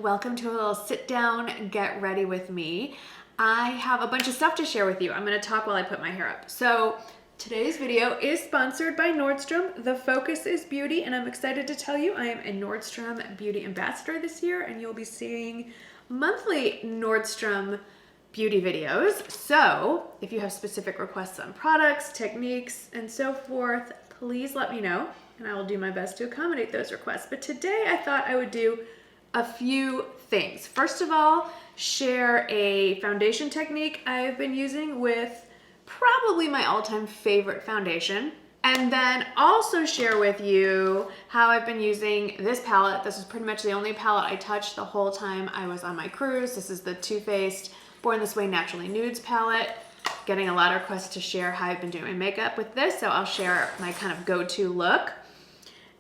welcome to a little sit down, get ready with me. I have a bunch of stuff to share with you. I'm gonna talk while I put my hair up. So today's video is sponsored by Nordstrom. The focus is beauty, and I'm excited to tell you I am a Nordstrom beauty ambassador this year, and you'll be seeing monthly Nordstrom beauty videos. So if you have specific requests on products, techniques, and so forth, please let me know, and I will do my best to accommodate those requests. But today I thought I would do a few things. First of all, share a foundation technique I've been using with probably my all-time favorite foundation. And then also share with you how I've been using this palette. This is pretty much the only palette I touched the whole time I was on my cruise. This is the Too Faced Born This Way Naturally Nudes palette. Getting a lot of requests to share how I've been doing my makeup with this, so I'll share my kind of go-to look.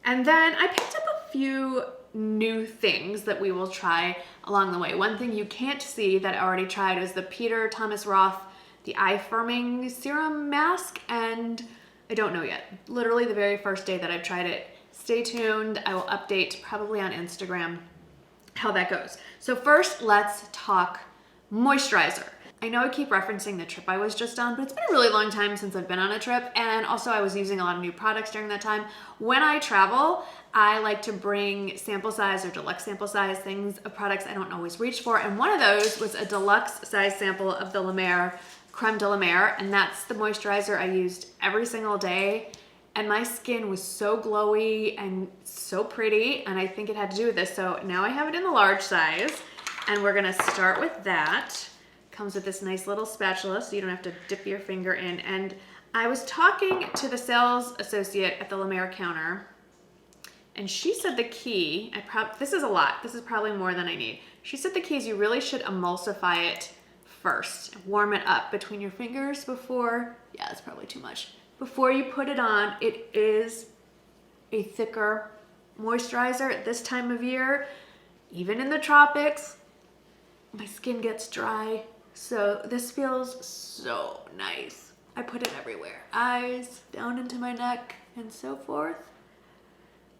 And then I picked up a few new things that we will try along the way. One thing you can't see that I already tried is the Peter Thomas Roth, the eye firming serum mask, and I don't know yet. Literally the very first day that I've tried it. Stay tuned. I will update probably on Instagram how that goes. So first, let's talk moisturizer. I know I keep referencing the trip I was just on, but it's been a really long time since I've been on a trip, and also I was using a lot of new products during that time. When I travel, I like to bring sample size or deluxe sample size things of products I don't always reach for, and one of those was a deluxe size sample of the La Mer Creme de la Mer, and that's the moisturizer I used every single day, and my skin was so glowy and so pretty, and I think it had to do with this. So now I have it in the large size, and we're gonna start with that. Comes with this nice little spatula so you don't have to dip your finger in. And I was talking to the sales associate at the La Mer counter, and she said the key, this is a lot, this is probably more than I need. She said the key is you really should emulsify it first, warm it up between your fingers before, yeah, that's probably too much. Before you put it on. It is a thicker moisturizer at this time of year. Even in the tropics, my skin gets dry. So this feels so nice. I put it everywhere. Eyes, down into my neck, and so forth.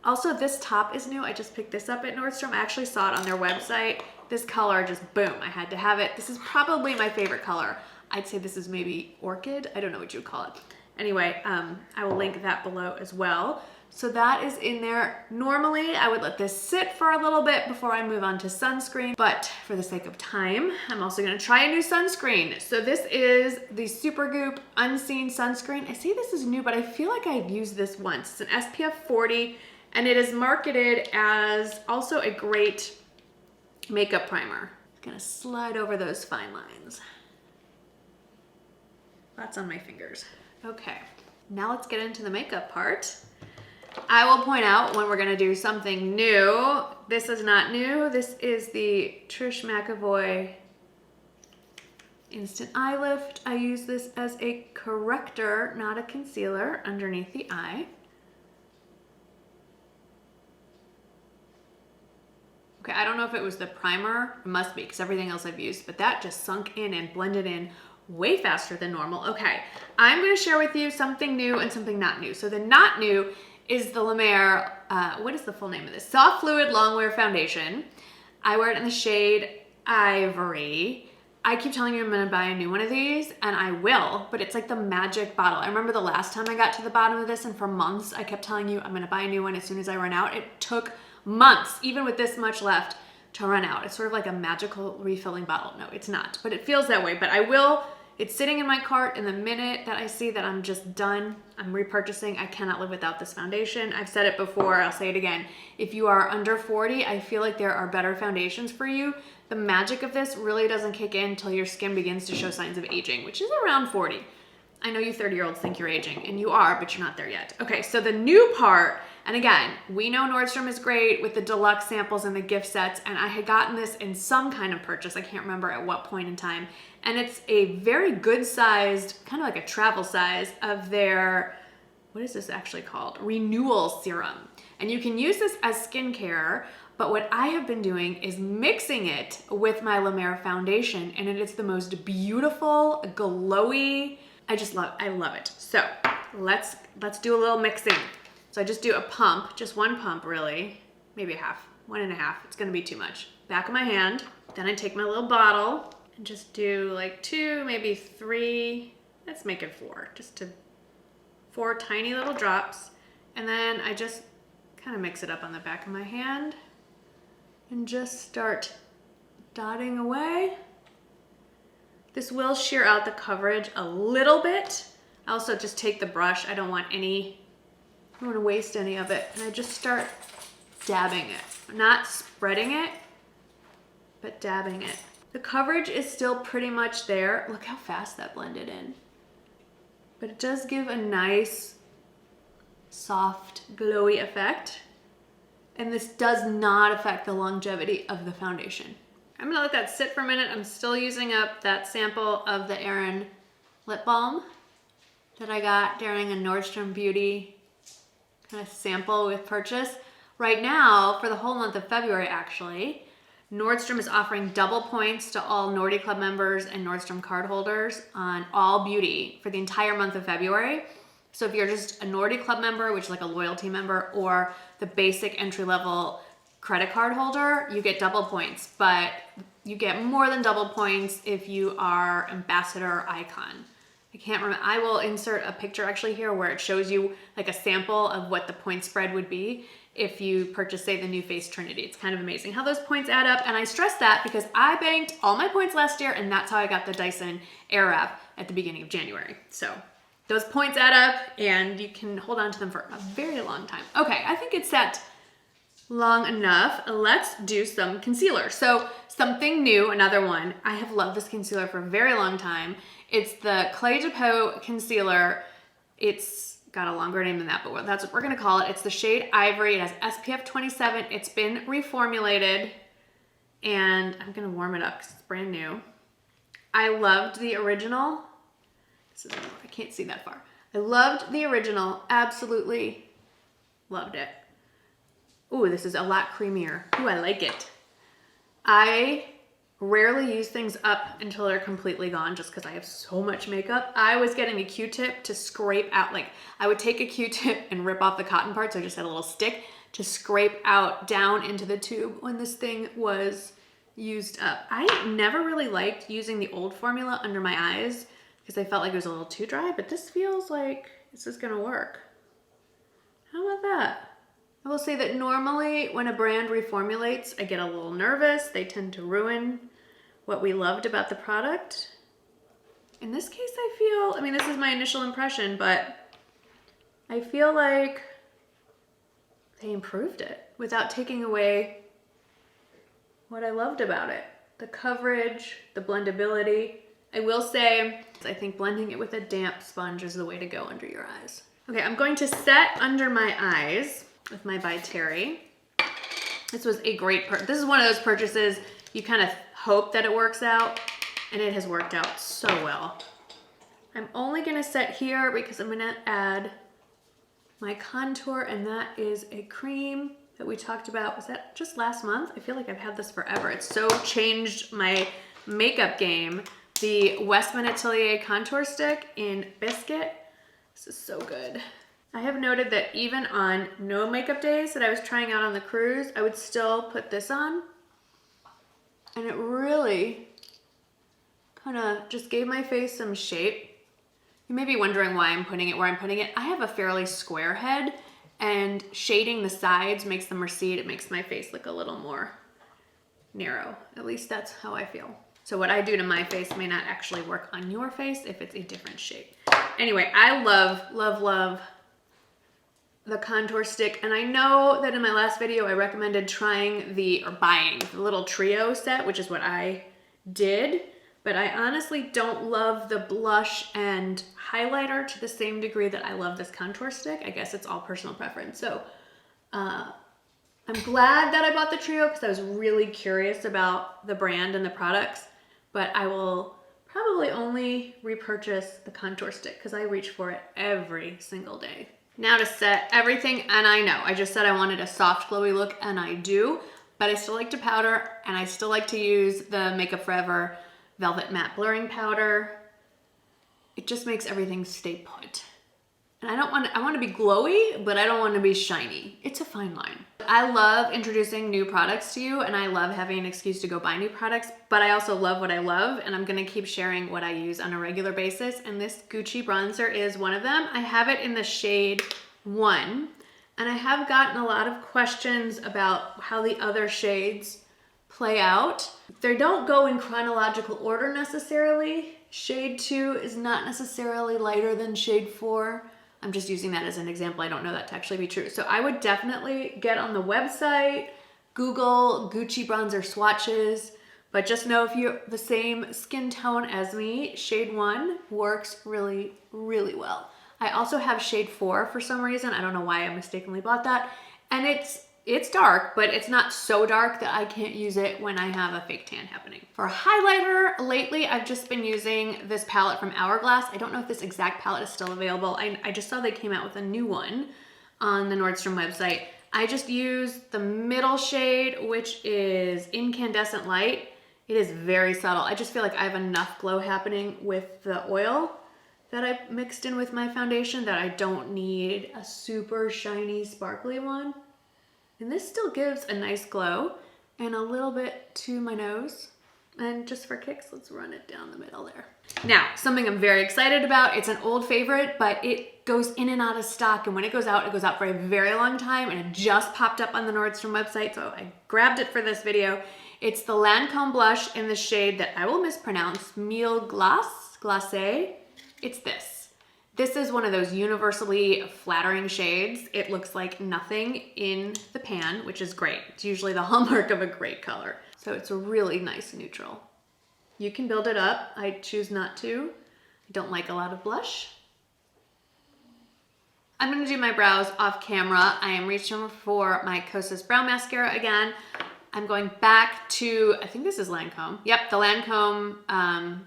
Also, this top is new. I just picked this up at Nordstrom. I actually saw it on their website. This color, just boom, I had to have it. This is probably my favorite color. I'd say this is maybe orchid. I don't know what you would call it. Anyway, I will link that below as well. So that is in there. Normally, I would let this sit for a little bit before I move on to sunscreen, but for the sake of time, I'm also gonna try a new sunscreen. So this is the Supergoop Unseen Sunscreen. I say this is new, but I feel like I've used this once. It's an SPF 40, and it is marketed as also a great makeup primer. I'm gonna slide over those fine lines. That's on my fingers. Okay, now let's get into the makeup part. I will point out when we're gonna do something new. This is not new. This is the Trish McEvoy Instant Eye Lift. I use this as a corrector, not a concealer, underneath the eye. Okay, I don't know if it was the primer. It must be, because everything else I've used, but that just sunk in and blended in way faster than normal. Okay, I'm gonna share with you something new and something not new. So the not new is the La Mer, what is the full name of this? Soft Fluid Longwear Foundation. I wear it in the shade Ivory. I keep telling you I'm gonna buy a new one of these, and I will, but it's like the magic bottle. I remember the last time I got to the bottom of this, and for months I kept telling you I'm gonna buy a new one as soon as I run out. It took months, even with this much left, to run out. It's sort of like a magical refilling bottle. No, it's not, but it feels that way. But I will. It's sitting in my cart, and the minute that I see that I'm just done, I'm repurchasing. I cannot live without this foundation. I've said it before, I'll say it again. If you are under 40, I feel like there are better foundations for you. The magic of this really doesn't kick in until your skin begins to show signs of aging, which is around 40. I know you 30-year-olds think you're aging, and you are, but you're not there yet. Okay, so the new part, and again, we know Nordstrom is great with the deluxe samples and the gift sets, and I had gotten this in some kind of purchase. I can't remember at what point in time. And it's a very good sized, kind of like a travel size of their, what is this actually called? Renewal serum. And you can use this as skincare, but what I have been doing is mixing it with my La Mer foundation, and it is the most beautiful, glowy, I love it. So let's do a little mixing. So I just do a pump, just one pump really, maybe a half, 1.5. It's gonna be too much. back of my hand. Then I take my little bottle and just do like 2, maybe 3, let's make it 4, just to 4 tiny little drops. And then I just kind of mix it up on the back of my hand and just start dotting away. This will shear out the coverage a little bit. I also just take the brush. I don't want to waste any of it. And I just start dabbing it, not spreading it, but dabbing it. The coverage is still pretty much there. Look how fast that blended in. But it does give a nice, soft, glowy effect. And this does not affect the longevity of the foundation. I'm gonna let that sit for a minute. I'm still using up that sample of the Erin lip balm that I got during a Nordstrom Beauty kind of sample with purchase. Right now, for the whole month of February actually, Nordstrom is offering double points to all Nordy Club members and Nordstrom card holders on all beauty for the entire month of February. So if you're just a Nordy Club member, which is like a loyalty member, or the basic entry-level credit card holder, you get double points, but you get more than double points if you are ambassador icon. I can't remember. I will insert a picture actually here where it shows you like a sample of what the point spread would be if you purchase, say, the new Face Trinity. It's kind of amazing how those points add up. And I stress that because I banked all my points last year, and that's how I got the Dyson Airwrap at the beginning of January. So those points add up and you can hold on to them for a very long time. Okay, I think it's set long enough. Let's do some concealer. So something new, another one. I have loved this concealer for a very long time. It's the Clé de Peau concealer. It's got a longer name than that, but that's what we're gonna call it. It's the shade Ivory. It has SPF 27. It's been reformulated, and I'm gonna warm it up because it's brand new. I loved the original. I can't see that far. I loved the original, absolutely loved it. Ooh, this is a lot creamier. Ooh, I like it. I rarely use things up until they're completely gone just because I have so much makeup. I was getting a Q-tip to scrape out, like I would take a Q-tip and rip off the cotton part, so I just had a little stick to scrape out down into the tube when this thing was used up. I never really liked using the old formula under my eyes because I felt like it was a little too dry, but this feels like this is gonna work. How about that? I will say that normally when a brand reformulates, I get a little nervous. They tend to ruin what we loved about the product. In this case, I mean, this is my initial impression, but I feel like they improved it without taking away what I loved about it. The coverage, the blendability. I will say, I think blending it with a damp sponge is the way to go under your eyes. Okay, I'm going to set under my eyes with my By Terry. This was a great this is one of those purchases you kind of hope that it works out, and it has worked out so well. I'm only gonna set here because I'm gonna add my contour, and that is a cream that we talked about. Was that just last month? I feel like I've had this forever. It's so changed my makeup game. The Westman Atelier contour stick in Biscuit. This is so good. I have noted that even on no makeup days that I was trying out on the cruise, I would still put this on. And it really kind of just gave my face some shape. You may be wondering why I'm putting it where I'm putting it. I have a fairly square head, and shading the sides makes them recede. It makes my face look a little more narrow. At least that's how I feel. So what I do to my face may not actually work on your face if it's a different shape. Anyway, I love, love, love the contour stick. And I know that in my last video, I recommended trying or buying the little trio set, which is what I did. But I honestly don't love the blush and highlighter to the same degree that I love this contour stick. I guess it's all personal preference. So I'm glad that I bought the trio because I was really curious about the brand and the products. But I will probably only repurchase the contour stick because I reach for it every single day. Now to set everything, and I know, I just said I wanted a soft glowy look, and I do, but I still like to powder, and I still like to use the Makeup Forever Velvet Matte Blurring Powder. It just makes everything stay put. And I want to be glowy, but I don't want to be shiny. It's a fine line. I love introducing new products to you, and I love having an excuse to go buy new products, but I also love what I love, and I'm gonna keep sharing what I use on a regular basis, and this Gucci bronzer is one of them. I have it in the shade 1, and I have gotten a lot of questions about how the other shades play out. They don't go in chronological order necessarily. Shade 2 is not necessarily lighter than shade 4. I'm just using that as an example. I don't know that to actually be true. So I would definitely get on the website, Google Gucci bronzer swatches, but just know if you're the same skin tone as me, shade 1 works really, really well. I also have shade 4 for some reason. I don't know why I mistakenly bought that. And it's dark, but it's not so dark that I can't use it when I have a fake tan happening. For highlighter, lately I've just been using this palette from Hourglass. I don't know if this exact palette is still available. I just saw they came out with a new one on the Nordstrom website. I just used the middle shade, which is Incandescent Light. It is very subtle. I just feel like I have enough glow happening with the oil that I mixed in with my foundation that I don't need a super shiny, sparkly one. And this still gives a nice glow and a little bit to my nose. And just for kicks, let's run it down the middle there. Now, something I'm very excited about. It's an old favorite, but it goes in and out of stock. And when it goes out for a very long time. And it just popped up on the Nordstrom website, so I grabbed it for this video. It's the Lancome blush in the shade that I will mispronounce, Mille Glacé. It's this. This is one of those universally flattering shades. It looks like nothing in the pan, which is great. It's usually the hallmark of a great color. So it's a really nice neutral. You can build it up. I choose not to. I don't like a lot of blush. I'm gonna do my brows off camera. I am reaching for my Kosas Brow Mascara again. I'm going back to, I think this is Lancome. Yep, the Lancome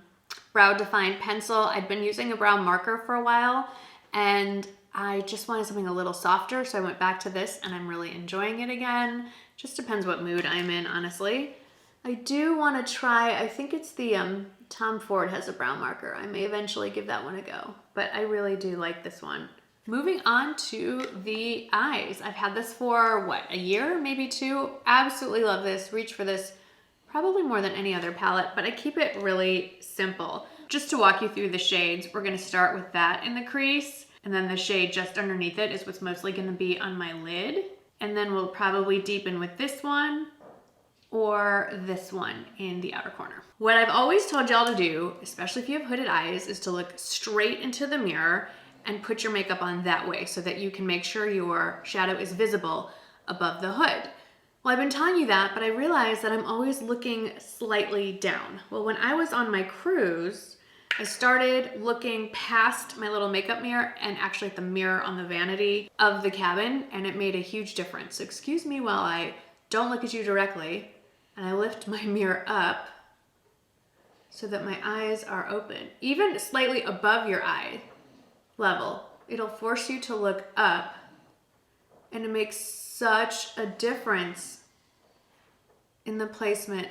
Brow Define Pencil. I'd been using a brow marker for a while and I just wanted something a little softer, so I went back to this and I'm really enjoying it again. Just depends what mood I'm in, honestly. I do want to try, I think it's the Tom Ford has a brow marker. I may eventually give that one a go, but I really do like this one. Moving on to the eyes. I've had this for, what, a year, maybe 2? Absolutely love this. Reach for this probably more than any other palette, but I keep it really simple. Just to walk you through the shades, we're gonna start with that in the crease, and then the shade just underneath it is what's mostly gonna be on my lid. And then we'll probably deepen with this one or this one in the outer corner. What I've always told y'all to do, especially if you have hooded eyes, is to look straight into the mirror and put your makeup on that way so that you can make sure your shadow is visible above the hood. Well, I've been telling you that, but I realized that I'm always looking slightly down. Well, when I was on my cruise, I started looking past my little makeup mirror and actually at the mirror on the vanity of the cabin, and it made a huge difference. So excuse me while I don't look at you directly, and I lift my mirror up so that my eyes are open. Even slightly above your eye level, it'll force you to look up, and it makes such a difference in the placement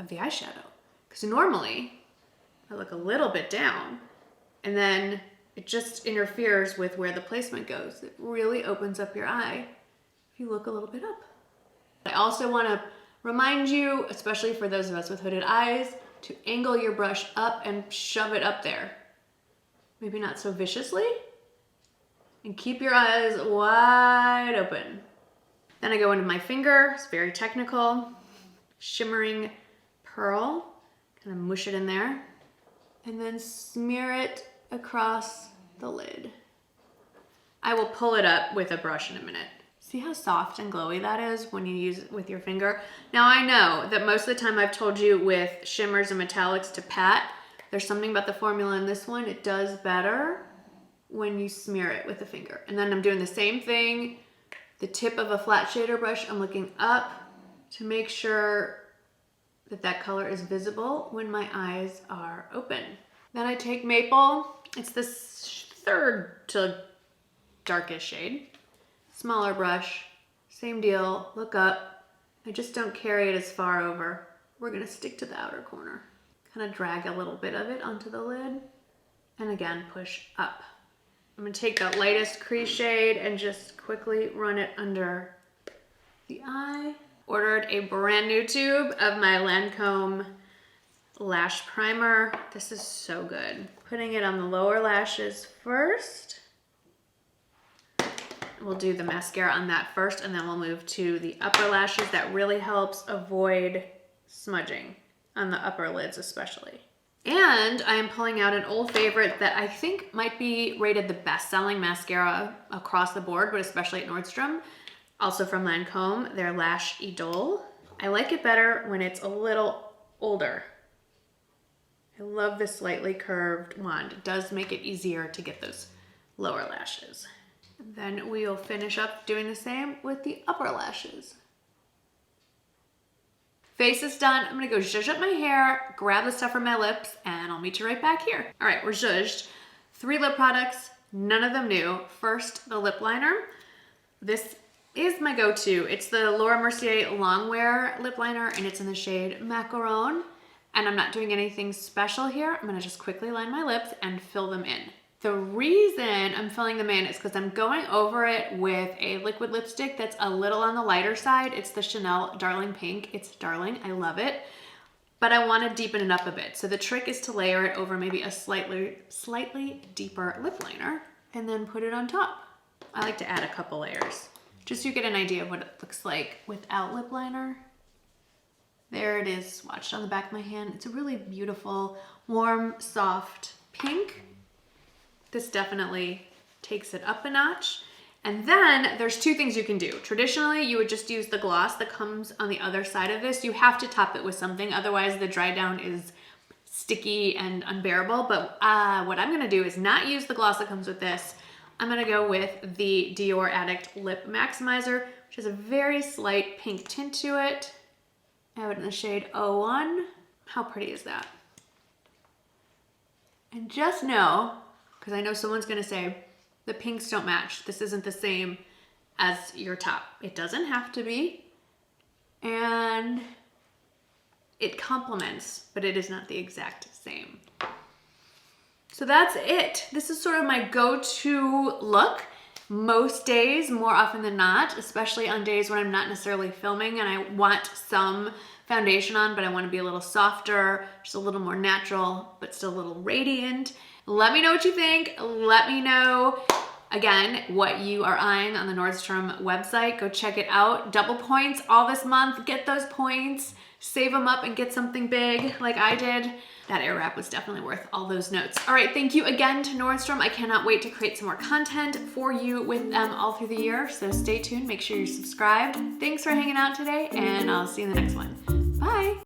of the eyeshadow. Because normally, I look a little bit down, and then it just interferes with where the placement goes. It really opens up your eye if you look a little bit up. I also want to remind you, especially for those of us with hooded eyes, to angle your brush up and shove it up there. Maybe not so viciously. And keep your eyes wide open. Then I go into my finger, it's very technical. Shimmering pearl, kind of mush it in there. And then smear it across the lid. I will pull it up with a brush in a minute. See how soft and glowy that is when you use it with your finger? Now I know that most of the time I've told you with shimmers and metallics to pat. There's something about the formula in this one, it does better when you smear it with a finger. And then I'm doing the same thing, the tip of a flat shader brush, I'm looking up to make sure that that color is visible when my eyes are open. Then I take Maple, it's this third to darkest shade. Smaller brush, same deal, look up. I just don't carry it as far over. We're gonna stick to the outer corner. Kind of drag a little bit of it onto the lid, and again, push up. I'm gonna take the lightest crease shade and just quickly run it under the eye. Ordered a brand new tube of my Lancome lash primer. This is so good. Putting it on the lower lashes first. We'll do the mascara on that first, and then we'll move to the upper lashes. That really helps avoid smudging on the upper lids especially. And I am pulling out an old favorite that I think might be rated the best-selling mascara across the board, but especially at Nordstrom. Also from Lancome, their Lash Idole. I like it better when it's a little older. I love this slightly curved wand. It does make it easier to get those lower lashes. Then we'll finish up doing the same with the upper lashes. Face is done. I'm gonna go zhuzh up my hair, grab the stuff from my lips, and I'll meet you right back here. All right, we're zhuzhed. 3 lip products, none of them new. First, the lip liner. This is my go-to. It's the Laura Mercier Longwear lip liner, and it's in the shade Macaron. And I'm not doing anything special here. I'm gonna just quickly line my lips and fill them in. The reason I'm filling them in is because I'm going over it with a liquid lipstick that's a little on the lighter side. It's the Chanel Darling Pink. It's darling, I love it. But I want to deepen it up a bit. So the trick is to layer it over maybe a slightly deeper lip liner and then put it on top. I like to add a couple layers, just so you get an idea of what it looks like without lip liner. There it is, swatched on the back of my hand. It's a really beautiful, warm, soft pink. This definitely takes it up a notch. And then there's 2 things you can do. Traditionally, you would just use the gloss that comes on the other side of this. You have to top it with something, otherwise the dry down is sticky and unbearable. But what I'm gonna do is not use the gloss that comes with this. I'm gonna go with the Dior Addict Lip Maximizer, which has a very slight pink tint to it. I have it in the shade 01. How pretty is that? And just know, because I know someone's gonna say, the pinks don't match. This isn't the same as your top. It doesn't have to be. And it complements, but it is not the exact same. So that's it. This is sort of my go-to look most days, more often than not, especially on days when I'm not necessarily filming and I want some foundation on, but I want to be a little softer, just a little more natural, but still a little radiant. Let me know what you think. Let me know, again, what you are eyeing on the Nordstrom website. Go check it out. Double points all this month. Get those points, save them up and get something big like I did. That air wrap was definitely worth all those notes. All right, thank you again to Nordstrom. I cannot wait to create some more content for you with them all through the year, so stay tuned. Make sure you're subscribed. Thanks for hanging out today, and I'll see you in the next one. Bye.